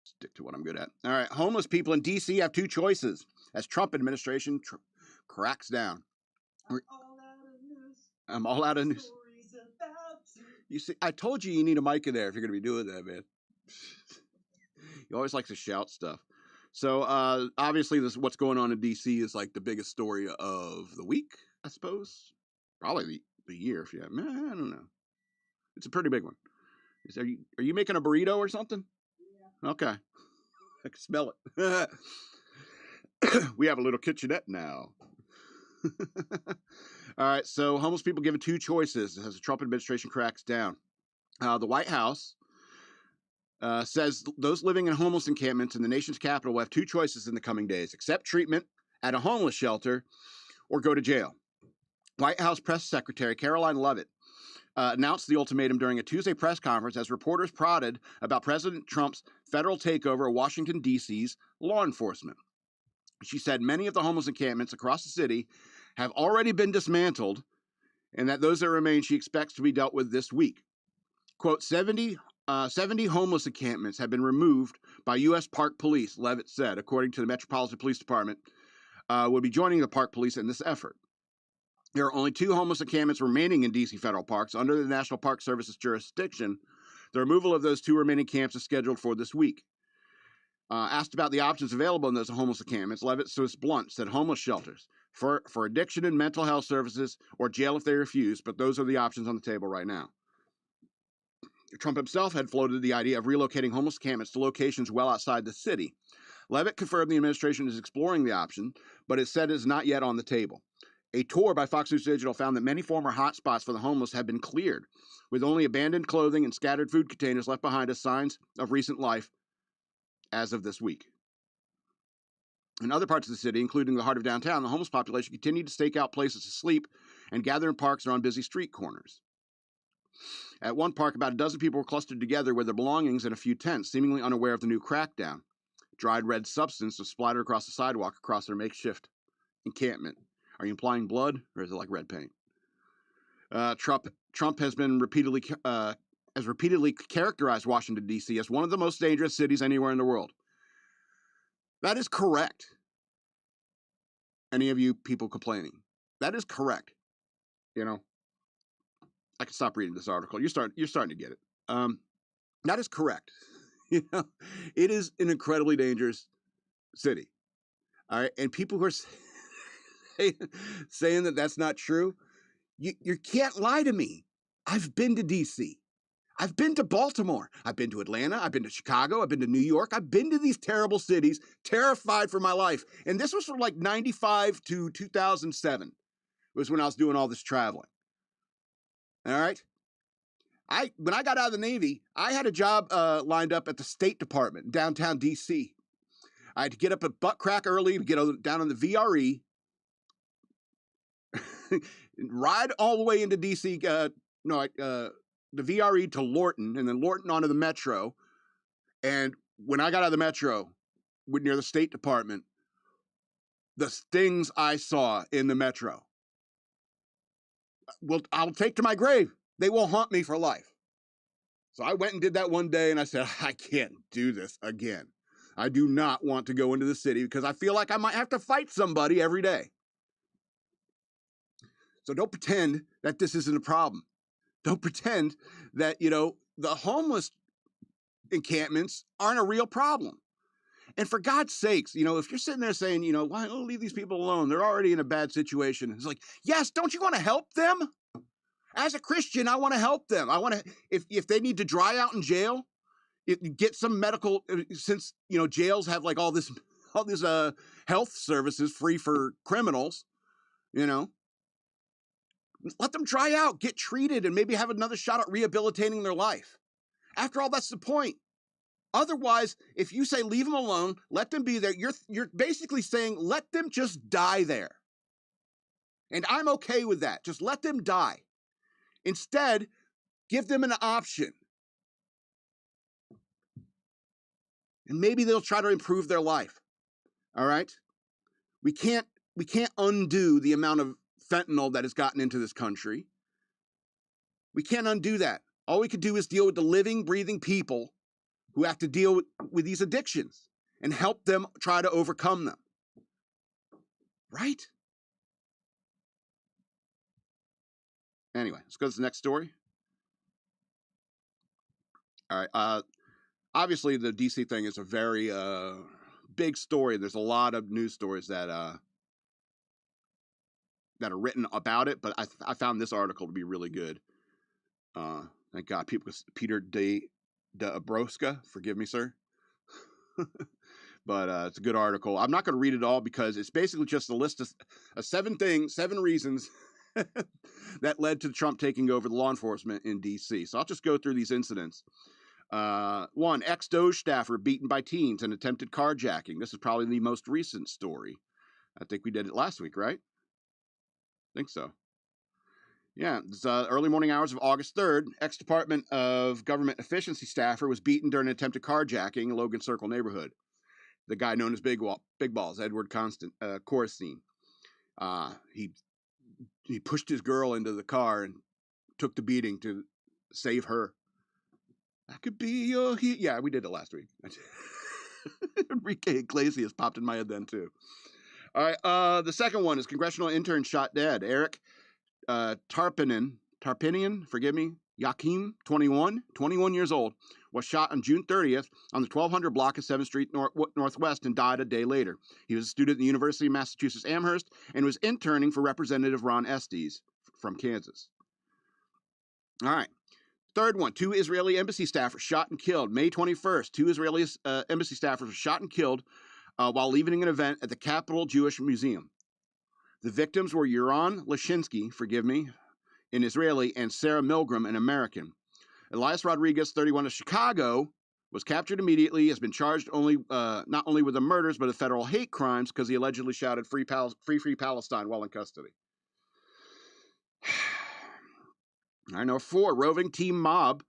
Stick to what I'm good at. All right, homeless people in D.C. have two choices as Trump administration cracks down. I'm all out of news. You see, I told you need a mic in there if you're going to be doing that, man. He always likes to shout stuff. So obviously, what's going on in D.C. is like the biggest story of the week, I suppose. Probably the year, if you have. I don't know. It's a pretty big one. Are you making a burrito or something? Yeah. Okay. I can smell it. We have a little kitchenette now. All right, so homeless people given two choices as the Trump administration cracks down. The White House says those living in homeless encampments in the nation's capital will have two choices in the coming days: accept treatment at a homeless shelter or go to jail. White House Press Secretary Caroline Leavitt announced the ultimatum during a Tuesday press conference as reporters prodded about President Trump's federal takeover of Washington, D.C.'s law enforcement. She said many of the homeless encampments across the city have already been dismantled and that those that remain she expects to be dealt with this week. Quote, 70 homeless encampments have been removed by U.S. Park Police, Leavitt said, according to the Metropolitan Police Department, will be joining the Park Police in this effort. There are only 2 homeless encampments remaining in D.C. federal parks under the National Park Service's jurisdiction. The removal of those 2 remaining camps is scheduled for this week. Asked about the options available in those homeless encampments, Leavitt was blunt, said homeless shelters for addiction and mental health services or jail if they refuse, but those are the options on the table right now. Trump himself had floated the idea of relocating homeless encampments to locations well outside the city. Leavitt confirmed the administration is exploring the option, but it said it is not yet on the table. A tour by Fox News Digital found that many former hotspots for the homeless have been cleared, with only abandoned clothing and scattered food containers left behind as signs of recent life as of this week. In other parts of the city, including the heart of downtown, the homeless population continued to stake out places to sleep and gather in parks or on busy street corners. At one park, about a dozen people were clustered together with their belongings in a few tents, seemingly unaware of the new crackdown. Dried red substance was splattered across the sidewalk across their makeshift encampment. Are you implying blood, or is it like red paint? Trump has repeatedly characterized Washington, D.C. as one of the most dangerous cities anywhere in the world. That is correct. Any of you people complaining? That is correct. You know, I can stop reading this article. You're starting to get it. That is correct. You know, it is an incredibly dangerous city. All right, and people who are saying that that's not true, you can't lie to me. I've been to D.C. I've been to Baltimore. I've been to Atlanta. I've been to Chicago. I've been to New York. I've been to these terrible cities, terrified for my life. And this was from like 95 to 2007 was when I was doing all this traveling. All right. When I got out of the Navy, I had a job lined up at the State Department in downtown D.C. I had to get up at butt crack early to get down on the VRE, ride all the way into D.C., the VRE to Lorton, and then Lorton onto the Metro. And when I got out of the Metro, near the State Department, the things I saw in the Metro, well, I'll take to my grave. They will haunt me for life. So I went and did that one day, and I said, I can't do this again. I do not want to go into the city because I feel like I might have to fight somebody every day. So don't pretend that this isn't a problem. Don't pretend that, the homeless encampments aren't a real problem. And for God's sakes, if you're sitting there saying, why don't leave these people alone? They're already in a bad situation. It's like, yes, don't you want to help them? As a Christian, I want to help them. I want to, if they need to dry out in jail, get some medical, since, jails have like all this health services free for criminals, let them dry out, get treated, and maybe have another shot at rehabilitating their life. After all, that's the point. Otherwise, if you say leave them alone, let them be there, you're basically saying let them just die there. And I'm okay with that. Just let them die. Instead, give them an option. And maybe they'll try to improve their life. All right? We can't undo the amount of fentanyl that has gotten into this country. We can't undo that. All we could do is deal with the living, breathing people who have to deal with these addictions and help them try to overcome them. Right? Anyway, let's go to the next story. All right. Obviously, the DC thing is a very big story. There's a lot of news stories that are written about it, but I found this article to be really good. Thank God, Peter Dabrowska, forgive me, sir. But it's a good article. I'm not going to read it all because it's basically just a list of 7 reasons that led to Trump taking over the law enforcement in D.C. So I'll just go through these incidents. 1, ex-Doge staffer beaten by teens in attempted carjacking. This is probably the most recent story. I think we did it last week, right? I think so. Yeah, it's early morning hours of August 3rd. Ex-Department of Government Efficiency staffer was beaten during an attempted carjacking in Logan Circle neighborhood. The guy known as Big Balls, Edward Corstein. He pushed his girl into the car and took the beating to save her. That could be your yeah, we did it last week. Enrique Iglesias popped in my head then too. All right, the second one is congressional intern shot dead. Eric Tarpinian, forgive me, Yakim, 21 years old, was shot on June 30th on the 1200 block of 7th Street Northwest and died a day later. He was a student at the University of Massachusetts Amherst and was interning for Representative Ron Estes from Kansas. All right. Third one, 2 Israeli embassy staffers shot and killed. May 21st, 2 Israeli embassy staffers were shot and killed while leaving an event at the Capitol Jewish Museum. The victims were Yaron Lashinsky, forgive me, an Israeli, and Sarah Milgram, an American. Elias Rodriguez, 31 of Chicago, was captured immediately, has been charged not only with the murders, but with federal hate crimes because he allegedly shouted free Palestine while in custody. All right, number 4, roving team mob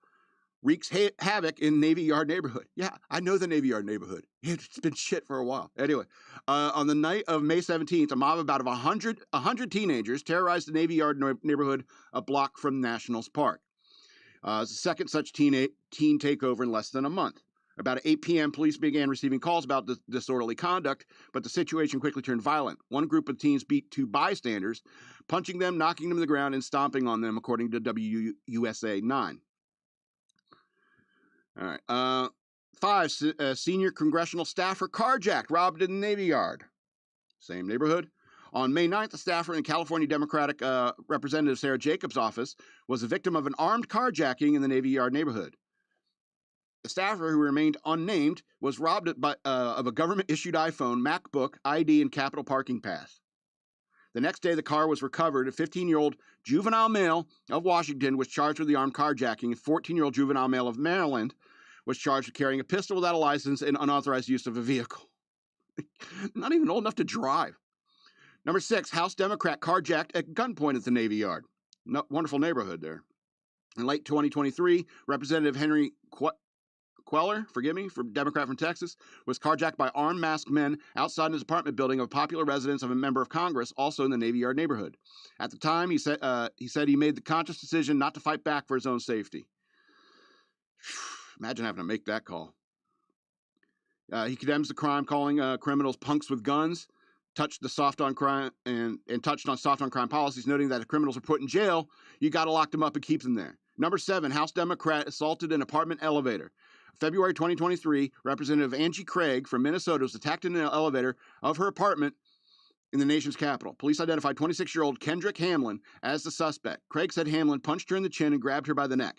wreaks havoc in Navy Yard neighborhood. Yeah, I know the Navy Yard neighborhood. It's been shit for a while. Anyway, on the night of May 17th, a mob of about 100 teenagers terrorized the Navy Yard neighborhood a block from Nationals Park. It's the second such teen takeover in less than a month. About 8 p.m., police began receiving calls about disorderly conduct, but the situation quickly turned violent. One group of teens beat 2 bystanders, punching them, knocking them to the ground, and stomping on them, according to WUSA 9. All right. 5, senior congressional staffer carjacked, robbed in the Navy Yard. Same neighborhood. On May 9th, a staffer in California Democratic Representative Sarah Jacobs' office was a victim of an armed carjacking in the Navy Yard neighborhood. The staffer, who remained unnamed, was robbed of a government-issued iPhone, MacBook, ID, and Capitol parking pass. The next day, the car was recovered. A 15-year-old juvenile male of Washington was charged with the armed carjacking. A 14-year-old juvenile male of Maryland was charged with carrying a pistol without a license and unauthorized use of a vehicle. Not even old enough to drive. Number 6, House Democrat carjacked at gunpoint at the Navy Yard. Wonderful neighborhood there. In late 2023, Representative Henry Queller, Democrat from Texas, was carjacked by armed masked men outside his apartment building of a popular residence of a member of Congress, also in the Navy Yard neighborhood. At the time, he said he made the conscious decision not to fight back for his own safety. Imagine having to make that call. He condemns the crime, calling criminals punks with guns, touched on soft on crime policies, noting that if criminals are put in jail, you got to lock them up and keep them there. Number 7, House Democrat assaulted an apartment elevator. February 2023, Representative Angie Craig from Minnesota was attacked in an elevator of her apartment in the nation's capital. Police identified 26-year-old Kendrick Hamlin as the suspect. Craig said Hamlin punched her in the chin and grabbed her by the neck.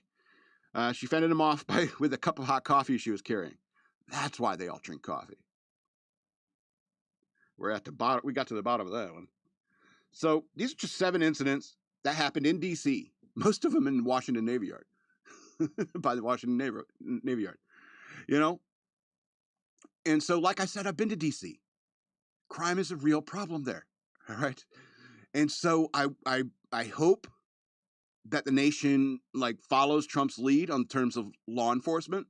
She fended him off with a cup of hot coffee she was carrying. That's why they all drink coffee. We're at the bottom. We got to the bottom of that one. So these are just 7 incidents that happened in D.C., most of them in Washington Navy Yard, by the Washington Navy Yard, you know? And so, like I said, I've been to D.C. Crime is a real problem there, all right? And so I hope that the nation, follows Trump's lead on terms of law enforcement.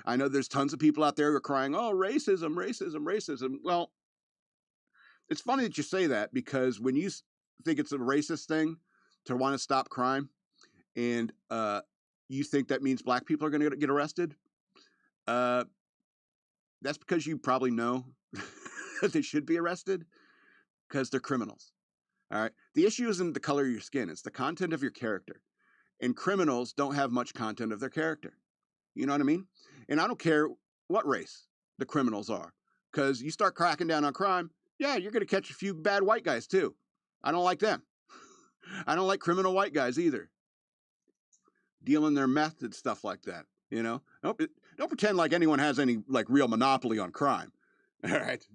I know there's tons of people out there who are crying, oh, racism, racism, racism. Well, it's funny that you say that, because when you think it's a racist thing to want to stop crime, and you think that means black people are going to get arrested, Uh, that's because you probably know that they should be arrested because they're criminals. All right. The issue isn't the color of your skin, it's the content of your character. And criminals don't have much content of their character. You know what I mean? And I don't care what race the criminals are, because you start cracking down on crime, yeah, you're going to catch a few bad white guys too. I don't like them. I don't like criminal white guys either. Dealing their meth and stuff like that. You know, don't pretend like anyone has any like real monopoly on crime. All right,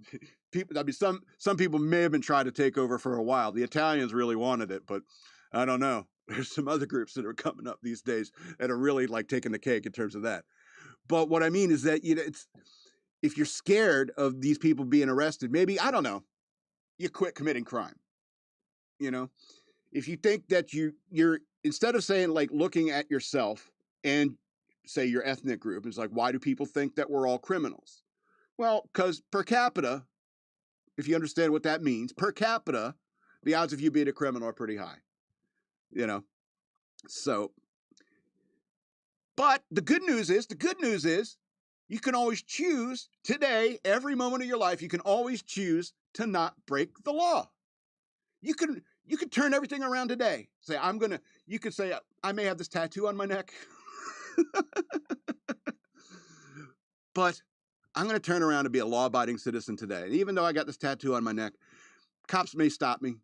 people. I mean, some people may have been trying to take over for a while. The Italians really wanted it, but I don't know. There's some other groups that are coming up these days that are really like taking the cake in terms of that. But what I mean is that, you know, it's, if you're scared of these people being arrested, maybe, I don't know, you quit committing crime. You know, if you think that you're instead of saying like looking at yourself and say your ethnic group is like, why do people think that we're all criminals? Well, because per capita, if you understand what that means, per capita, the odds of you being a criminal are pretty high. You know, so. But the good news is, you can always choose today, every moment of your life, you can always choose to not break the law. You can turn everything around today. Say, you could say, I may have this tattoo on my neck, but I'm going to turn around and be a law-abiding citizen today. And even though I got this tattoo on my neck, cops may stop me.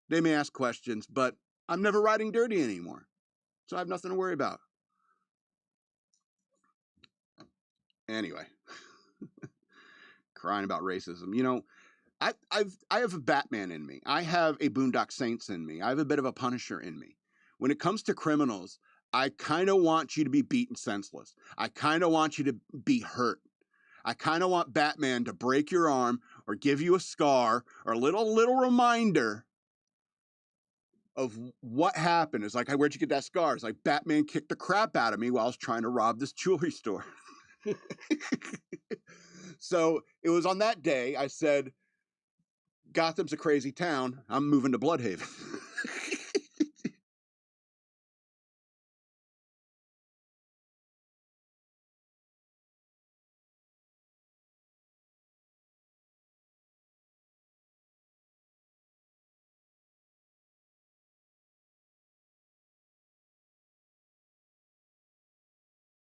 They may ask questions, but I'm never riding dirty anymore. So I have nothing to worry about. Anyway, crying about racism. You know, I have a Batman in me. I have a Boondock Saints in me. I have a bit of a Punisher in me. When it comes to criminals, I kind of want you to be beaten senseless. I kind of want you to be hurt. I kind of want Batman to break your arm or give you a scar or a little reminder of what happened. It's like, where'd you get that scar? It's like, Batman kicked the crap out of me while I was trying to rob this jewelry store. So it was on that day I said, Gotham's a crazy town. I'm moving to Bloodhaven.